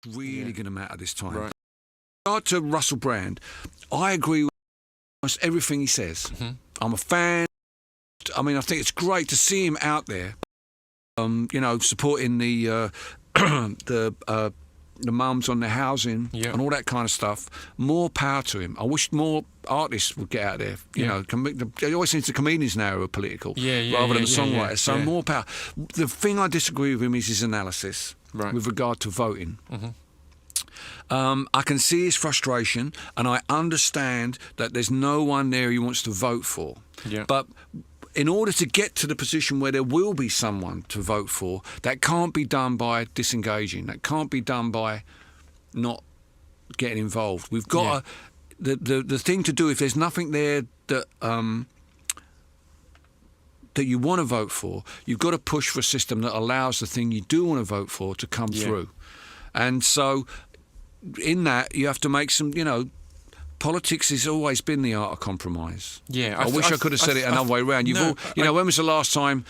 really going to matter this time. Right. With regard to Russell Brand, I agree with almost everything he says. Mm-hmm. I'm a fan. I mean, I think it's great to see him out there, supporting the mums on their housing and all that kind of stuff. More power to him. I wish more artists would get out there. You know, it always seems the comedians now are political rather than the songwriters. So more power. The thing I disagree with him is his analysis with regard to voting. Mm-hmm. I can see his frustration, and I understand that there's no one there he wants to vote for. Yeah. But in order to get to the position where there will be someone to vote for, that can't be done by disengaging. That can't be done by not getting involved. We've got the thing to do, if there's nothing there that that you want to vote for, you've got to push for a system that allows the thing you do want to vote for to come through. And so in that, you have to make some, politics has always been the art of compromise. Yeah, I wish I could have said it another way around. When was the last time,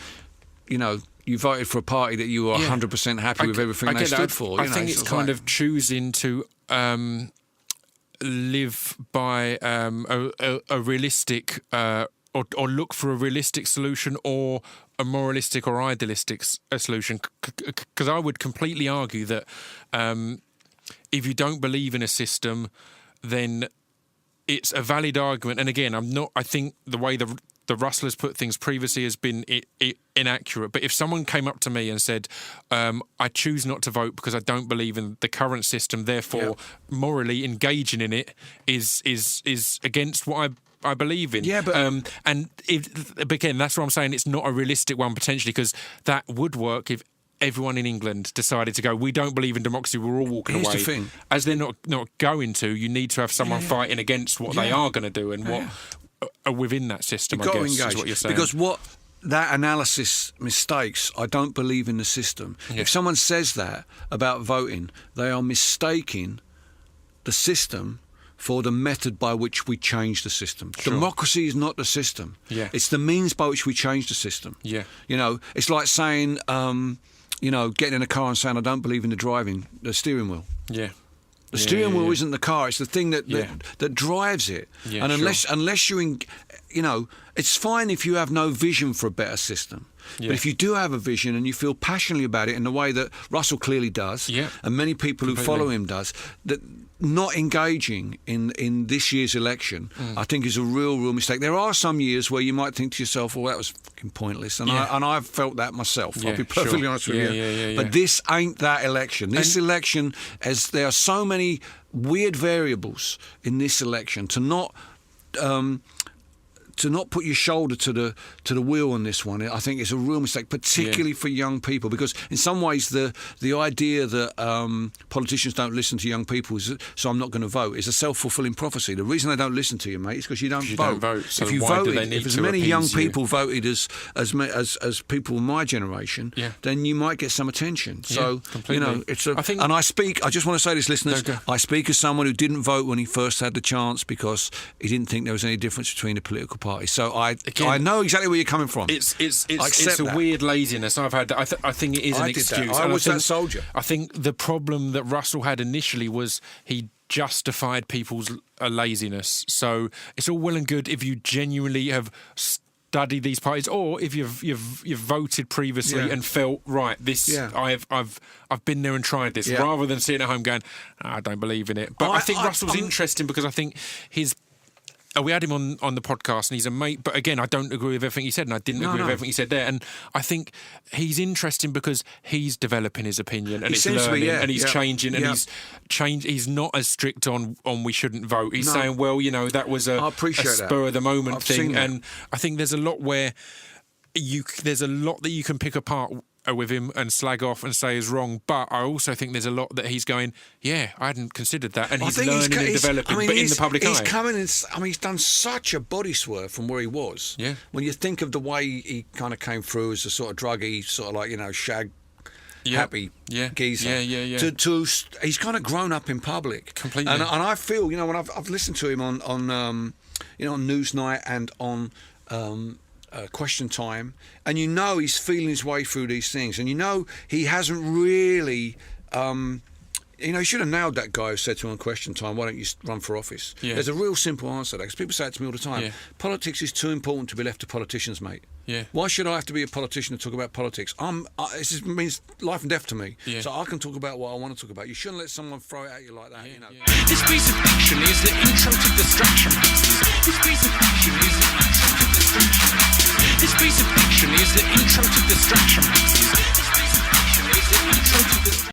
you voted for a party that you were 100% happy with everything they stood for? I think it's kind of choosing to live by a realistic or look for a realistic solution or a moralistic or idealistic solution. Because I would completely argue that if you don't believe in a system, then it's a valid argument. And again, I think the way the Rustlers put things previously has been inaccurate. But if someone came up to me and said, I choose not to vote because I don't believe in the current system, therefore morally engaging in it is against what I believe in. Yeah, but again, that's what I'm saying. It's not a realistic one potentially, because that would work if everyone in England decided to go, we don't believe in democracy, we're all walking away. Here's the thing. As they're not going to, you need to have someone fighting against what they are going to do and what are within that system, I guess, is what you're saying. Because what that analysis mistakes, I don't believe in the system. Yeah. If someone says that about voting, they are mistaking the system for the method by which we change the system. Sure. Democracy is not the system. Yeah. It's the means by which we change the system. Yeah. It's like saying, getting in a car and saying, I don't believe in the steering wheel. Yeah. The steering wheel isn't the car; it's the thing that drives it. Yeah, and unless you, it's fine if you have no vision for a better system. Yeah. But if you do have a vision and you feel passionately about it in the way that Russell clearly does, and many people who follow him does, that not engaging in this year's election, I think is a real mistake. There are some years where you might think to yourself, well, that was fucking pointless. And I've felt that myself. I'll be perfectly honest with you. But this ain't that election. This election, as there are so many weird variables in this election, to not put your shoulder to the wheel on this one, I think is a real mistake, particularly for young people, because in some ways the idea that politicians don't listen to young people, so I'm not going to vote, is a self-fulfilling prophecy. The reason they don't listen to you, mate, is because you don't vote. So if you voted, if as many young people voted as people in my generation, then you might get some attention. So it's and I just want to say this, listeners, I speak as someone who didn't vote when he first had the chance because he didn't think there was any difference between the political party. So I know exactly where you're coming from. It's a weird laziness I've had. I think it is an excuse. I was that soldier. I think the problem that Russell had initially was he justified people's laziness. So it's all well and good if you genuinely have studied these parties, or if you've voted previously and felt right. I've been there and tried this, rather than sitting at home going, I don't believe in it. But I think Russell's interesting because I think we had him on the podcast and he's a mate, but again, I don't agree with everything he said, and I didn't agree with everything he said there. And I think he's interesting because he's developing his opinion and he's learning and he's changing and he's not as strict on we shouldn't vote. He's saying, well, that was a spur of the moment thing. And I think there's a lot that you can pick apart with him and slag off and say is wrong, but I also think there's a lot that he's going, I hadn't considered that, and he's learning and developing, but in the public eye. He's coming in, he's done such a body swerve from where he was. Yeah. When you think of the way he kind of came through as a sort of druggy, sort of like, shag happy geezer. To he's kind of grown up in public. Completely. And I feel, when I've listened to him on on Newsnight and on Question Time, and he's feeling his way through these things, and he hasn't really You know, you should have nailed that guy who said to him on Question Time, why don't you run for office? Yeah. There's a real simple answer to that, because people say it to me all the time. Yeah. Politics is too important to be left to politicians, mate. Yeah. Why should I have to be a politician to talk about politics? This means life and death to me. Yeah. So I can talk about what I want to talk about. You shouldn't let someone throw it at you like that, you know. Yeah. This piece of fiction is the intro to distraction pieces. This piece of fiction is the intro to distraction pieces. This piece of fiction is the intro to distraction pieces. This piece of fiction is the intro to